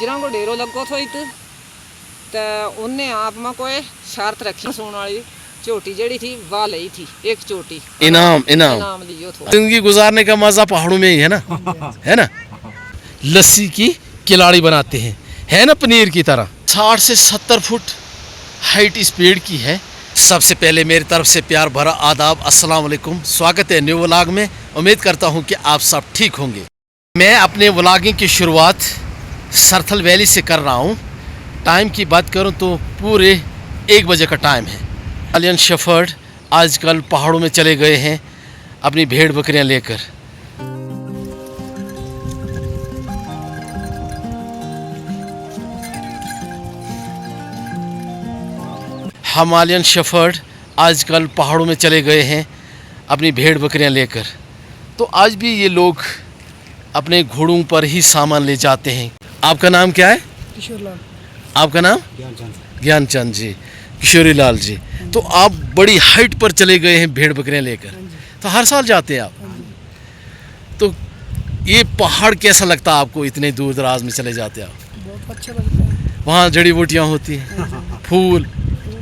जिन्हों को डेरो लगो थो इत तो उनने आप में कोई शर्त रखी सोने वाली चोटी जड़ी थी वह ली थी एक चोटी इनाम लियो थो। जिंदगी गुजारने का मजा पहाड़ों में ही है ना लस्सी की किलाड़ी बनाते हैं, है ना, पनीर की तरह। 60 से 70 फुट हाइट इस पेड़ की है। सबसे पहले मेरी तरफ से प्यार भरा आदाब, अस्सलाम वालेकुम। स्वागत है न्यू व्लॉग में। उम्मीद करता हूँ कि आप सब ठीक होंगे। मैं अपने व्लॉगिंग की शुरुआत सरथल वैली से कर रहा हूँ। टाइम की बात करूँ तो पूरे 1 बजे का टाइम है। हिमालयन शेफर्ड आजकल पहाड़ों में चले गए हैं अपनी भेड़ बकरियां लेकर। हिमालयन शेफर्ड आजकल पहाड़ों में चले गए हैं अपनी भेड़ बकरियां लेकर। तो आज भी ये लोग अपने घोड़ों पर ही सामान ले जाते हैं। आपका नाम क्या है? किशोरीलाल। आपका नाम? ज्ञानचंद जी, किशोरी लाल जी। तो आप बड़ी हाइट पर चले गए हैं भेड़ बकरियां लेकर, तो हर साल जाते हैं आप? तो ये पहाड़ कैसा लगता है आपको? इतने दूर दराज में चले जाते हैं आप। बहुत अच्छा लगता है। वहाँ जड़ी बूटियाँ होती हैं, फूल,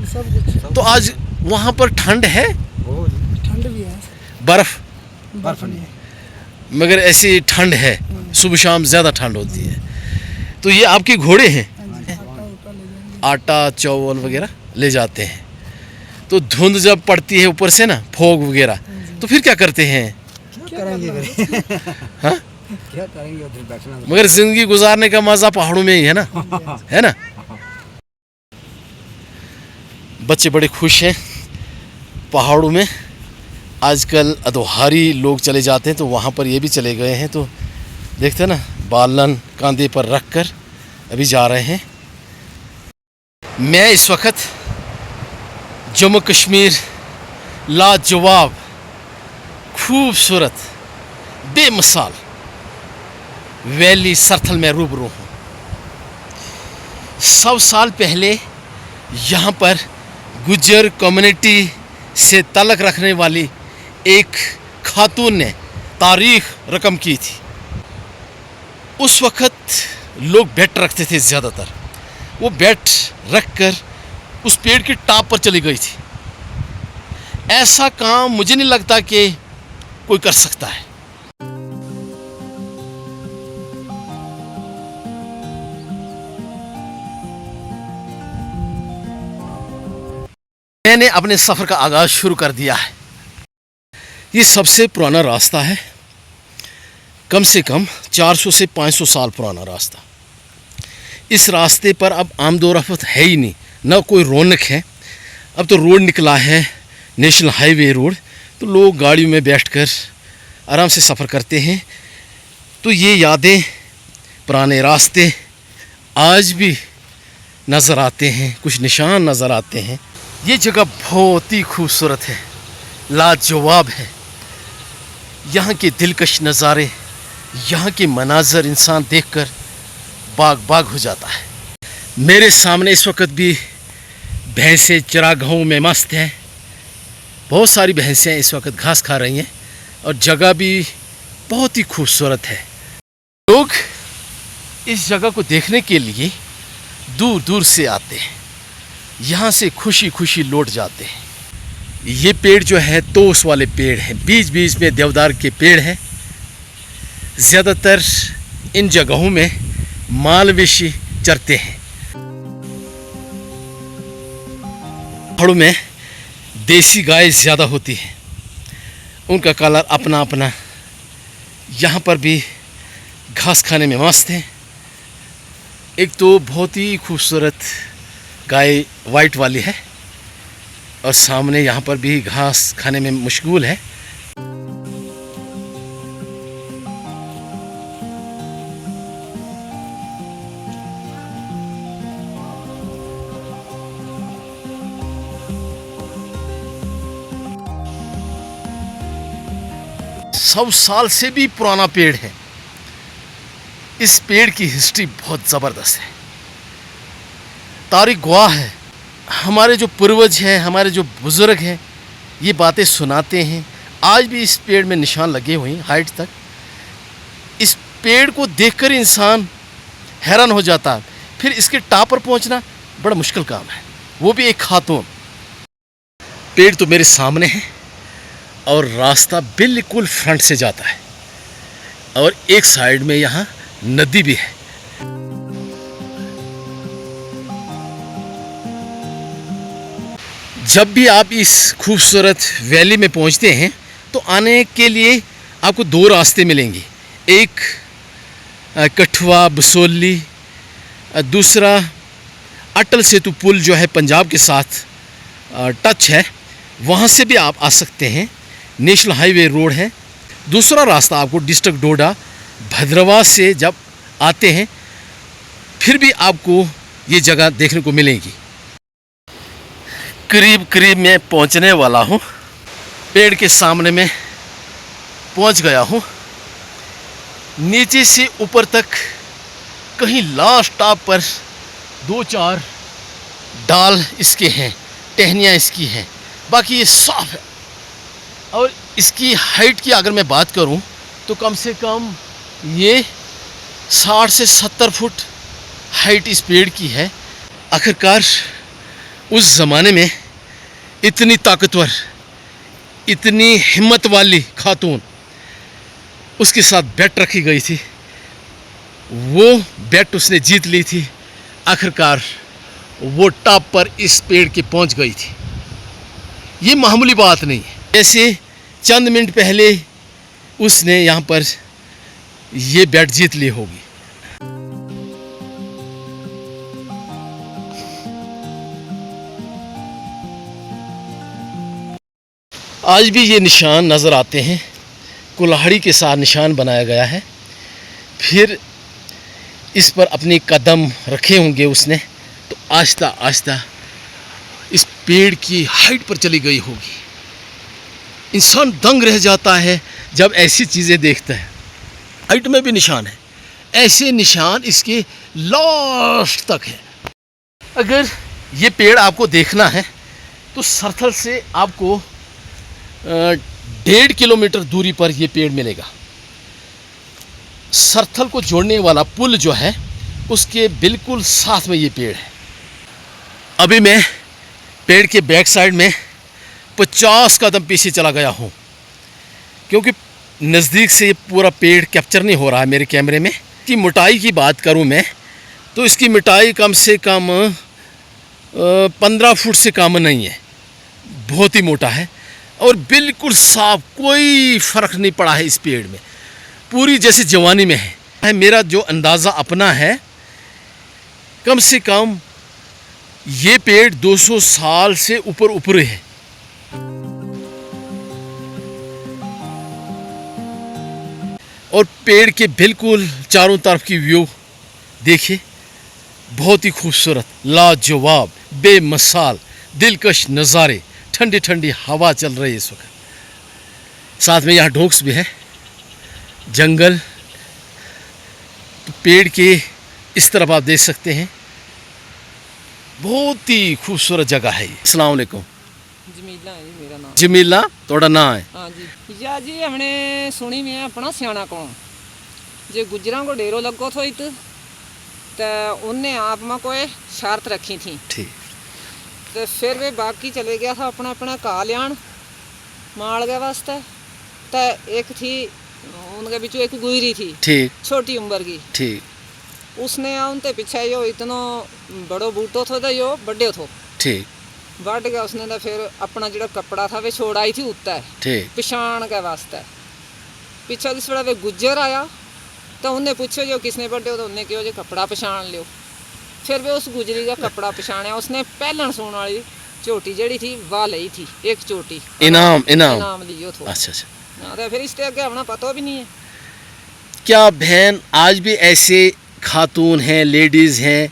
सब कुछ। तो आज वहाँ पर ठंड है? ठंड भी है। बर्फ नहीं है। मगर ऐसी ठंड है, सुबह शाम ज़्यादा ठंड होती है। तो ये आपके घोड़े हैं? आटा चावल वगैरह ले जाते हैं। तो धुंध जब पड़ती है ऊपर से ना, फोग वगैरह, तो फिर क्या करते हैं? क्या करेंगे? हाँ, क्या करेंगे? उधर बैठना। मगर जिंदगी गुजारने का मजा पहाड़ों में ही है ना। बच्चे बड़े खुश हैं पहाड़ों में। आजकल अदोहारी लोग चले जाते हैं, तो वहाँ पर ये भी चले गए हैं। तो देखते हैं ना, बालन कांधे पर रख कर अभी जा रहे हैं। मैं इस वक्त जम्मू कश्मीर लाजवाब, खूबसूरत, बेमिसाल वैली सरथल में रूबरू हूँ। 100 साल पहले यहाँ पर गुज्जर कम्युनिटी से ताल्लुक़ रखने वाली एक खातून ने तारीख रकम की थी। उस वक़्त लोग बेट रखते थे, ज़्यादातर वो बेट रख कर उस पेड़ की टॉप पर चली गई थी। ऐसा काम मुझे नहीं लगता कि कोई कर सकता है। मैंने अपने सफ़र का आगाज़ शुरू कर दिया है। ये सबसे पुराना रास्ता है, कम से कम 400 से 500 साल पुराना रास्ता। इस रास्ते पर अब आमदोरफ्त है ही नहीं, ना कोई रौनक है। अब तो रोड निकला है, नेशनल हाईवे रोड, तो लोग गाड़ियों में बैठकर आराम से सफ़र करते हैं। तो ये यादें, पुराने रास्ते आज भी नज़र आते हैं, कुछ निशान नज़र आते हैं। ये जगह बहुत ही खूबसूरत है, लाजवाब है। यहाँ के दिलकश नज़ारे, यहाँ के मनाजर इंसान देखकर बाग बाग हो जाता है। मेरे सामने इस वक्त भी भैंसें चरागाहों में मस्त हैं। बहुत सारी भैंसें इस वक्त घास खा रही हैं और जगह भी बहुत ही खूबसूरत है। लोग इस जगह को देखने के लिए दूर दूर से आते हैं, यहाँ से खुशी खुशी लौट जाते हैं। ये पेड़ जो है तोस वाले पेड़ हैं, बीच बीच में देवदार के पेड़ हैं। ज़्यादातर इन जगहों में मालवेशी चरते हैं। पहाड़ों में देसी गाय ज़्यादा होती है, उनका कलर अपना अपना। यहाँ पर भी घास खाने में मस्त हैं। एक तो बहुत ही खूबसूरत गाय वाइट वाली है और सामने यहाँ पर भी घास खाने में मशगूल है। सौ साल से भी पुराना पेड़ है। इस पेड़ की हिस्ट्री बहुत ज़बरदस्त है, तारीख गवाह है। हमारे जो पूर्वज हैं, हमारे जो बुज़ुर्ग हैं, ये बातें सुनाते हैं। आज भी इस पेड़ में निशान लगे हुए हैं हाइट तक। इस पेड़ को देखकर इंसान हैरान हो जाता। फिर इसके टॉप पर पहुंचना बड़ा मुश्किल काम है, वो भी एक खातून। पेड़ तो मेरे सामने है और रास्ता बिल्कुल फ्रंट से जाता है और एक साइड में यहाँ नदी भी है। जब भी आप इस खूबसूरत वैली में पहुँचते हैं तो आने के लिए आपको दो रास्ते मिलेंगे, एक कठुआ बसोली, दूसरा अटल सेतु पुल जो है पंजाब के साथ टच है, वहाँ से भी आप आ सकते हैं। नेशनल हाईवे रोड है। दूसरा रास्ता आपको डिस्ट्रिक्ट डोडा भद्रवाह से जब आते हैं फिर भी आपको ये जगह देखने को मिलेगी। करीब करीब मैं पहुंचने वाला हूं, पेड़ के सामने में पहुंच गया हूं। नीचे से ऊपर तक कहीं लास्ट टॉप पर 2-4 डाल इसके हैं, टहनियाँ इसकी हैं, बाकी ये साफ है। और इसकी हाइट की अगर मैं बात करूं तो कम से कम ये 60 से 70 फुट हाइट इस पेड़ की है। आखिरकार उस ज़माने में इतनी ताकतवर, इतनी हिम्मत वाली खातून, उसके साथ बेट रखी गई थी, वो बेट उसने जीत ली थी। आखिरकार वो टॉप पर इस पेड़ के पहुंच गई थी। ये मामूली बात नहीं है। जैसे चंद मिनट पहले उसने यहाँ पर ये बेट जीत ली होगी। आज भी ये निशान नज़र आते हैं, कुल्हाड़ी के साथ निशान बनाया गया है। फिर इस पर अपने कदम रखे होंगे उसने, तो आहिस्ता आहिस्ता इस पेड़ की हाइट पर चली गई होगी। इंसान दंग रह जाता है जब ऐसी चीज़ें देखता है। हाइट में भी निशान है, ऐसे निशान इसके लास्ट तक है। अगर ये पेड़ आपको देखना है तो सरथल से आपको 1.5 किलोमीटर दूरी पर यह पेड़ मिलेगा। सरथल को जोड़ने वाला पुल जो है उसके बिल्कुल साथ में ये पेड़ है। अभी मैं पेड़ के बैक साइड में 50 कदम पीछे चला गया हूँ, क्योंकि नज़दीक से ये पूरा पेड़ कैप्चर नहीं हो रहा है मेरे कैमरे में। कि मोटाई की बात करूँ मैं तो इसकी मोटाई कम से कम 15 फुट से कम नहीं है, बहुत ही मोटा है और बिल्कुल साफ, कोई फ़र्क नहीं पड़ा है इस पेड़ में, पूरी जैसे जवानी में है। मेरा जो अंदाज़ा अपना है, कम से कम ये पेड़ 200 साल से ऊपर है। और पेड़ के बिल्कुल चारों तरफ की व्यू देखिए, बहुत ही खूबसूरत, लाजवाब, बेमिसाल, दिलकश नज़ारे, ठंडी ठंडी हवा चल रही है इस वक्त। साथ में यहाँ ढोक्स भी है, जंगल। तो पेड़ के इस तरफ आप देख सकते हैं, बहुत ही खूबसूरत जगह है। अस्सलाम वालेकुम। जमीला है जी मेरा नाम। जमीला थोड़ा नाम है। हाँ जी। या जी हमने सुनी में अपना सियाना को जे गुजरा को डेरो लगो थो इत, तो उनने आप में कोई शर्त रखी थी। ठीक। तो फिर वे बाकी चले गया था अपना अपना घा लियान माल के वास्ते। तो एक थी उनके बिचों एक गुजरी थी, ठीक, छोटी उम्र की। ठीक। उसने उनते पीछे यो इतना बड़ो बूटो थो तो यो बड़े थो, ठीक। बढ़ गया उसने। तो फिर अपना जो कपड़ा था वे छोड़ आई थी उत्ते, ठीक। पिछाण के वास्ते। पीछे जिस वे गुजर आया तो उन्हें पूछो जो किसने बड़े हो, तो उन्हें कहो जो कपड़ा पछाण लियो। फिर वे उस गुजरी का कपड़ा पछाणया। उसने पहलन सोने वाली झोटी जड़ी थी वह ली थी, एक चोटी इनाम लियो थो। अच्छा अच्छा। तो फिर इससे आगे अपना पता भी नहीं है। क्या बहन आज भी ऐसे खातून हैं, लेडीज़ हैं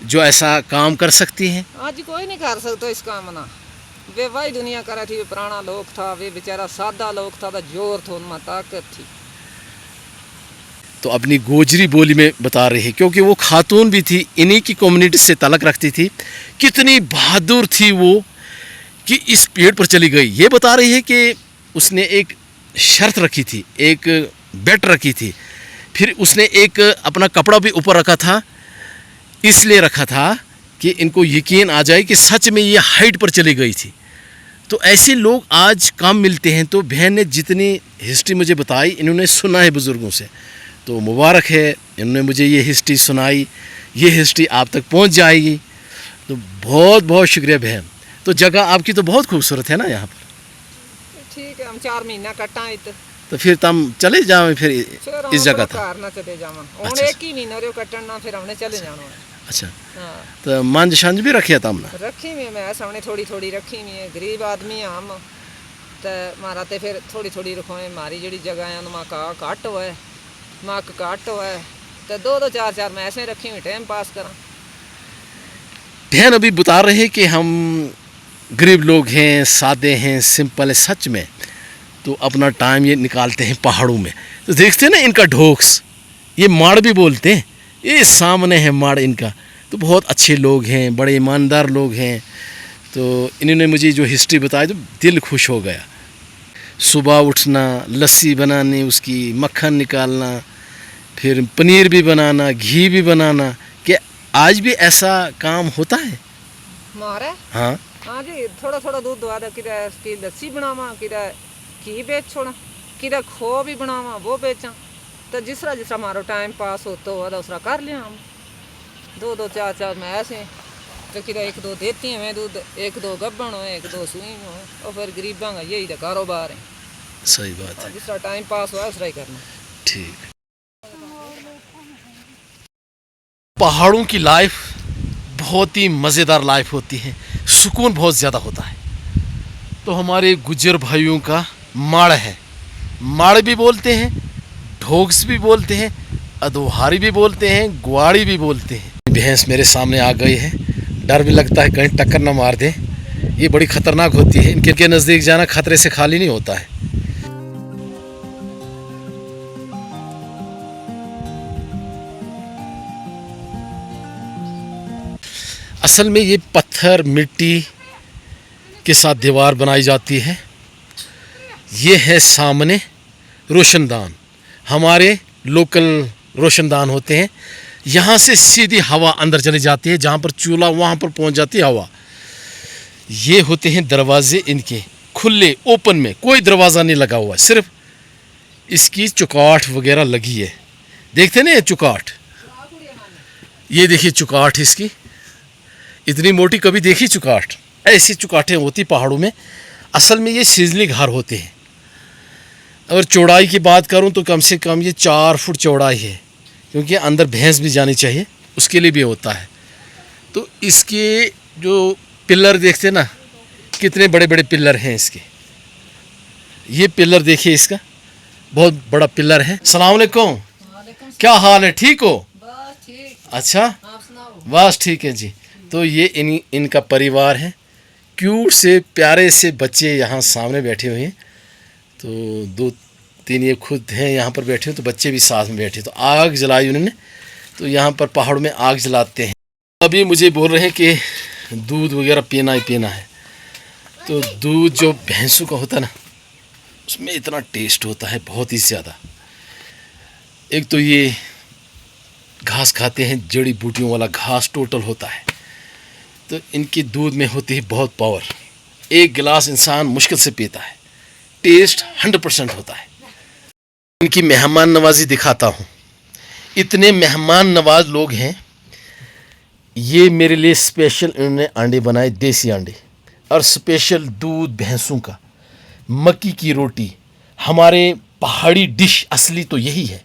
जो ऐसा काम कर सकती हैं? आज कोई नहीं कर सकता इस काम ना। वे वही दुनिया करे थी, वे पुराना लोग था, वे बेचारा सादा लोग था, तो जोर था उनमें, ताकत थी। तो अपनी गोजरी बोली में बता रही है, क्योंकि वो खातून भी थी, इन्हीं की कम्युनिटी से ताल्लुक़ रखती थी। कितनी बहादुर थी वो कि इस पेड़ पर चली गई। ये बता रही है कि उसने एक शर्त रखी थी, एक बेट रखी थी फिर उसने एक अपना कपड़ा भी ऊपर रखा था, इसलिए रखा था कि इनको यकीन आ जाए कि सच में ये हाइट पर चली गई थी। तो ऐसे लोग आज कम मिलते हैं। तो बहन ने जितनी हिस्ट्री मुझे बताई, इन्होंने सुना है बुज़ुर्गों से, तो मुबारक है, इन्होंने मुझे ये हिस्ट्री सुनाई। ये हिस्ट्री आप तक पहुंच जाएगी, तो बहुत बहुत शुक्रिया बहन। तो जगह आपकी तो बहुत खूबसूरत है ना यहाँ पर। ठीक है, हम 4 महीना कट्टा इत तो फिर तुम चले जाओ फिर इस जगह था। घर ना चले जावा हुन अच्छा। एक ही महीना रे कट्टन ना, फिर हमने चले जाना है। अच्छा, हां, तो मंज शंज भी रखिया तुमने? रखी में मैं सामने थोड़ी थोड़ी रखी में है। गरीब आदमी हैं हम, तो मारा ते फिर थोड़ी थोड़ी रखोए। मारी जड़ी जगह है उनमें का काट हुआ है, मक काट हुआ है, तो 2-2 4-4 मैं ऐसे रखी हुई टाइम पास करा। बहन अभी बता रहे हैं कि हम गरीब लोग हैं, सादे हैं, सिंपल है। सच में तो अपना टाइम ये निकालते हैं पहाड़ों में। तो देखते हैं ना इनका ढोक्स, ये माड़ भी बोलते हैं, ये सामने है माड़ इनका। तो बहुत अच्छे लोग हैं, बड़े ईमानदार लोग हैं। तो इन्होंने मुझे जो हिस्ट्री बताई तो दिल खुश हो गया। सुबह उठना, लस्सी बनानी, उसकी मक्खन निकालना, फिर पनीर भी बनाना, घी भी बनाना। क्या आज भी ऐसा काम होता है? मारे हाँ, हाँ जी, थोड़ा थोड़ा दूध दुआ दे, किरा की लस्सी बनावा, किरा घी बेच छोड़ा, किरा खो भी बनावा वो बेचा। तो जिस तरह हमारा टाइम पास होता हुआ दूसरा कर लिया हम। 2-2 4-4 मैं ऐसे, तो किरा 1-2 देती हैं मैं दूध, 1-2 गब्बन हो, 1-2 सुई हो, और फिर गरीबा का यही तो कारोबार है। सही बात है। जिस तरह टाइम पास हुआ उस तरह ही करना। ठीक। पहाड़ों की लाइफ बहुत ही मज़ेदार लाइफ होती है, सुकून बहुत ज़्यादा होता है। तो हमारे गुज्जर भाइयों का माड़ है, माड़ भी बोलते हैं, ढोक्स भी बोलते हैं, अदोहारी भी बोलते हैं, ग्वाड़ी भी बोलते हैं। भैंस मेरे सामने आ गई है, डर भी लगता है कहीं टक्कर ना मार दे। ये बड़ी ख़तरनाक होती है, इनके नज़दीक जाना खतरे से खाली नहीं होता है। असल में ये पत्थर मिट्टी के साथ दीवार बनाई जाती है। ये है सामने रोशनदान, हमारे लोकल रोशनदान होते हैं। यहाँ से सीधी हवा अंदर चली जाती है, जहाँ पर चूल्हा वहाँ पर पहुँच जाती है हवा। ये होते हैं दरवाजे इनके खुले, ओपन में, कोई दरवाज़ा नहीं लगा हुआ, सिर्फ इसकी चुकाट वगैरह लगी है। देखते ना ये चुकाट, ये देखिए चुकाट इसकी, इतनी मोटी कभी देखी चुकाट? ऐसी चुकाटें होती पहाड़ों में। असल में ये सीजली घर होते हैं। अगर चौड़ाई की बात करूं तो कम से कम ये 4 फुट चौड़ाई है, क्योंकि अंदर भैंस भी जानी चाहिए, उसके लिए भी होता है। तो इसके जो पिलर देखते ना, कितने बड़े बड़े पिलर हैं इसके। ये पिलर देखिए, इसका बहुत बड़ा पिलर है। अस्सलाम वालेकुम, क्या हाल है? ठीक हो? बस ठीक, अच्छा, आप सुनाओ। बस ठीक है जी। तो ये इनका परिवार है, क्यूट से प्यारे से बच्चे यहाँ सामने बैठे हुए हैं। तो 2-3 ये खुद हैं यहाँ पर बैठे हैं, तो बच्चे भी साथ में बैठे। तो आग जलाई उन्होंने, तो यहाँ पर पहाड़ों में आग जलाते हैं। अभी मुझे बोल रहे हैं कि दूध वगैरह पीना ही पीना है। तो दूध जो भैंसों का होता है ना, उसमें इतना टेस्ट होता है, बहुत ही ज़्यादा। एक तो ये घास खाते हैं, जड़ी बूटियों वाला घास टोटल होता है। तो इनके दूध में होती है बहुत पावर। एक गिलास इंसान मुश्किल से पीता है, टेस्ट 100% होता है। इनकी मेहमान नवाजी दिखाता हूँ। इतने मेहमान नवाज लोग हैं। ये मेरे लिए स्पेशल इन्होंने अंडे बनाए, देसी अंडे, और स्पेशल दूध भैंसों का, मक्की की रोटी। हमारे पहाड़ी डिश असली तो यही है।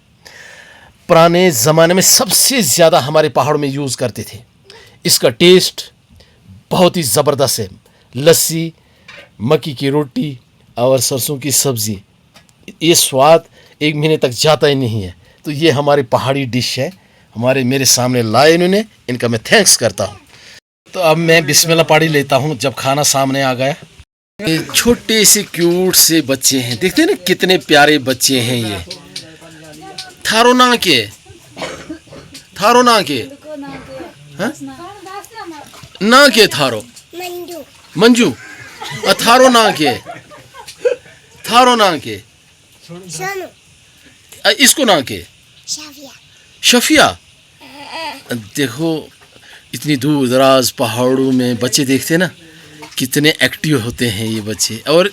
पुराने ज़माने में सबसे ज़्यादा हमारे पहाड़ों में यूज़ करते थे। इसका टेस्ट बहुत ही ज़बरदस्त है। लस्सी, मक्की की रोटी और सरसों की सब्ज़ी, ये स्वाद 1 महीने तक जाता ही नहीं है। तो ये हमारी पहाड़ी डिश है, मेरे सामने लाए इन्होंने, इनका मैं थैंक्स करता हूँ। तो अब मैं बिस्मिल्लाह पाड़ी लेता हूँ जब खाना सामने आ गया। ये छोटे से क्यूट से बच्चे हैं, देखते हैं ना कितने प्यारे बच्चे हैं ये। थारो ना के हाँ? ना के थारो मंजू थारो ना के इसको ना के शाफिया। शफिया, देखो इतनी दूर दराज पहाड़ों में बच्चे देखते ना कितने एक्टिव होते हैं ये बच्चे। और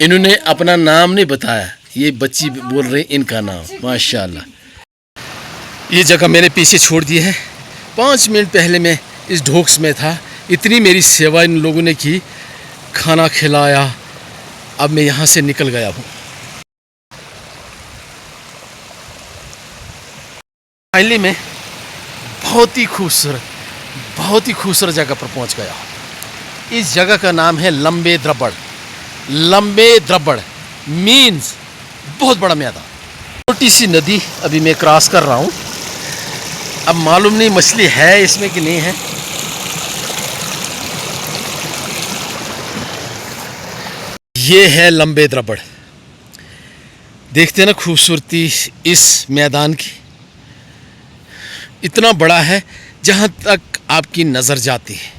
इन्होंने अपना नाम नहीं बताया, ये बच्ची बोल रहे हैं इनका नाम। माशाल्लाह। ये जगह मैंने पीछे छोड़ दी है। 5 मिनट पहले मैं इस ढोक्स में था, इतनी मेरी सेवा इन लोगों ने की, खाना खिलाया। अब मैं यहाँ से निकल गया हूँ। फाइनली मैं बहुत ही खूबसूरत जगह पर पहुँच गया हूँ। इस जगह का नाम है लंबे द्रबड़। लंबे द्रबड़ मीन्स बहुत बड़ा मैदान। छोटी सी नदी अभी मैं क्रॉस कर रहा हूँ। अब मालूम नहीं मछली है इसमें कि नहीं है। ये है लंबे द्रबड़। देखते हैं ना खूबसूरती इस मैदान की। इतना बड़ा है जहाँ तक आपकी नज़र जाती है।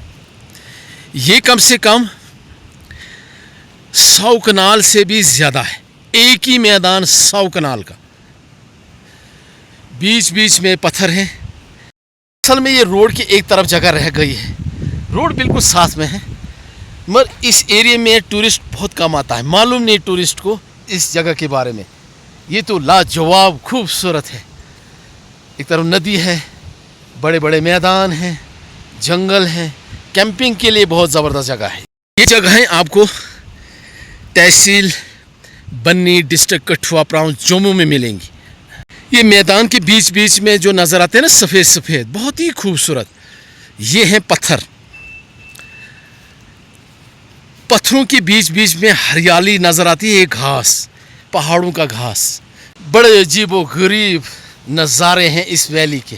ये कम से कम 100 कनाल से भी ज़्यादा है। एक ही मैदान 100 कनाल का। बीच बीच में पत्थर हैं। असल में ये रोड की एक तरफ जगह रह गई है, रोड बिल्कुल साथ में है। मगर इस एरिया में टूरिस्ट बहुत कम आता है। मालूम नहीं टूरिस्ट को इस जगह के बारे में। ये तो लाजवाब खूबसूरत है। एक तरफ नदी है, बड़े बड़े मैदान हैं, जंगल हैं। कैंपिंग के लिए बहुत ज़बरदस्त जगह है। ये जगहें आपको तहसील बन्नी, डिस्ट्रिक्ट कठुआ, प्रांत जम्मू में मिलेंगी। ये मैदान के बीच बीच में जो नज़र आते हैं ना सफ़ेद सफ़ेद, बहुत ही खूबसूरत। ये हैं पत्थर। पत्थरों के बीच बीच में हरियाली नज़र आती है। घास, पहाड़ों का घास। बड़े अजीबो गरीब नज़ारे हैं इस वैली के।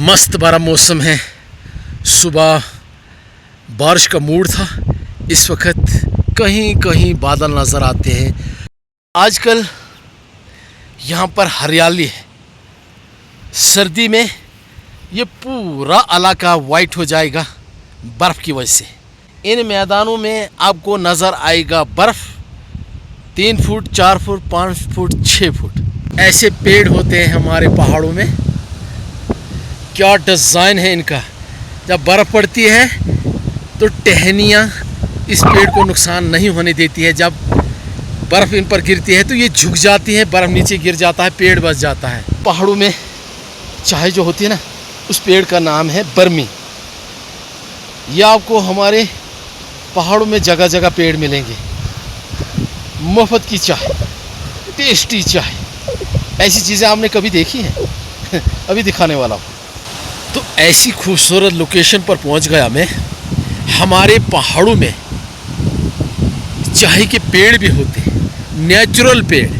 मस्त बारा मौसम है। सुबह बारिश का मूड था। इस वक्त कहीं कहीं बादल नज़र आते हैं। आजकल यहाँ पर हरियाली है। सर्दी में ये पूरा इलाका वाइट हो जाएगा बर्फ़ की वजह से। इन मैदानों में आपको नज़र आएगा बर्फ़ 3 फुट, 4 फुट, 5 फुट, 6 फुट। ऐसे पेड़ होते हैं हमारे पहाड़ों में। क्या डिज़ाइन है इनका। जब बर्फ़ पड़ती है तो टहनियाँ इस पेड़ को नुकसान नहीं होने देती है। जब बर्फ़ इन पर गिरती है तो ये झुक जाती है, बर्फ़ नीचे गिर जाता है, पेड़ बच जाता है। पहाड़ों में चाय जो होती है ना, उस पेड़ का नाम है बर्मी। यह आपको हमारे पहाड़ों में जगह जगह पेड़ मिलेंगे। मुफ्त की चाय, टेस्टी चाय, ऐसी चीज़ें आपने कभी देखी हैं? अभी दिखाने वाला हूँ। तो ऐसी खूबसूरत लोकेशन पर पहुँच गया मैं। हमारे पहाड़ों में चाय के पेड़ भी होते हैं, नेचुरल पेड़।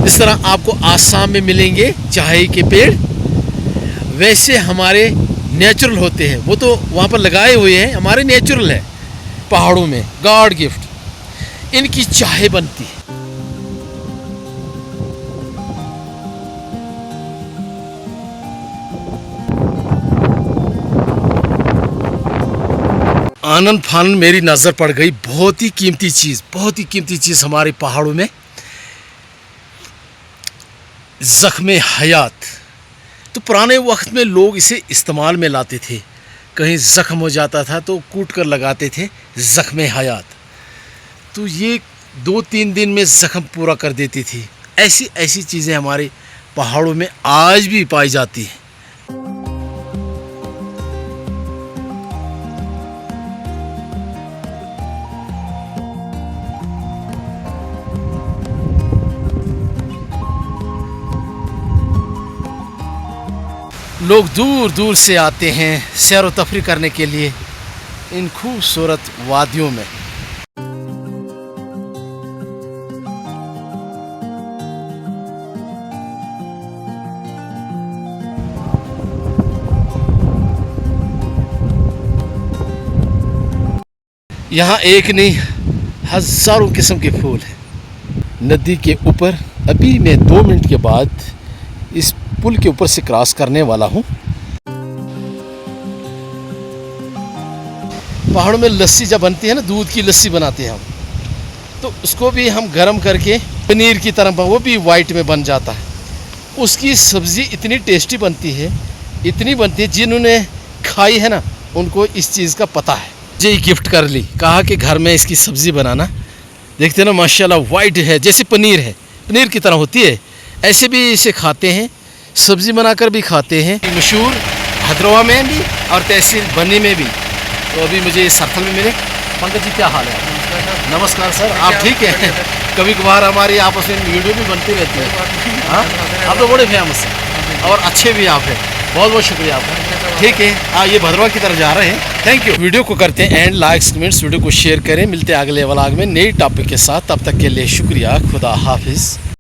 इस तरह आपको आसाम में मिलेंगे चाय के पेड़, वैसे हमारे नेचुरल होते हैं। वो तो वहाँ पर लगाए हुए हैं, हमारे नेचुरल है पहाड़ों में, गॉड गिफ्ट। इनकी चाय बनती है। आनंद फानन मेरी नज़र पड़ गई। बहुत ही कीमती चीज़ हमारे पहाड़ों में, ज़ख्मे हयात। तो पुराने वक्त में लोग इसे इस्तेमाल में लाते थे। कहीं ज़ख्म हो जाता था तो कूट कर लगाते थे, ज़ख्मे हयात। तो ये 2-3 दिन में ज़ख्म पूरा कर देती थी। ऐसी चीज़ें हमारे पहाड़ों में आज भी पाई जाती हैं। लोग दूर दूर से आते हैं सैर व तफरी करने के लिए इन खूबसूरत वादियों में। यहाँ एक नहीं, हज़ारों किस्म के फूल हैं। नदी के ऊपर अभी मैं 2 मिनट के बाद इस पुल के ऊपर से क्रॉस करने वाला हूँ। पहाड़ों में लस्सी जब बनती है ना, दूध की लस्सी बनाते हैं हम, तो उसको भी हम गर्म करके पनीर की तरह वो भी वाइट में बन जाता है। उसकी सब्ज़ी इतनी टेस्टी बनती है, इतनी बनती है, जिन्होंने खाई है ना उनको इस चीज़ का पता है। जी गिफ्ट कर ली, कहा कि घर में इसकी सब्ज़ी बनाना। देखते ना माशाल्लाह वाइट है, जैसे पनीर है, पनीर की तरह होती है। ऐसे भी इसे खाते हैं, सब्ज़ी बनाकर भी खाते हैं। मशहूर भद्रवा में भी और तहसील बन्नी में भी। तो अभी मुझे सरथल में मिले। पंकज जी क्या हाल है? नमस्कार सर, आप ठीक है? कभी कभार हमारी आपस में वीडियो भी बनती रहती है। हाँ, आप तो बड़े फेमस हैं और अच्छे भी आप हैं। बहुत बहुत शुक्रिया आपका। ठीक है, ये भद्रवा की तरफ जा रहे हैं। Thank you. वीडियो को करते हैं एंड, लाइक्स कमेंट्स, वीडियो को शेयर करें। मिलते हैं अगले व्लॉग में नई टॉपिक के साथ। तब तक के लिए शुक्रिया। खुदा हाफिज़।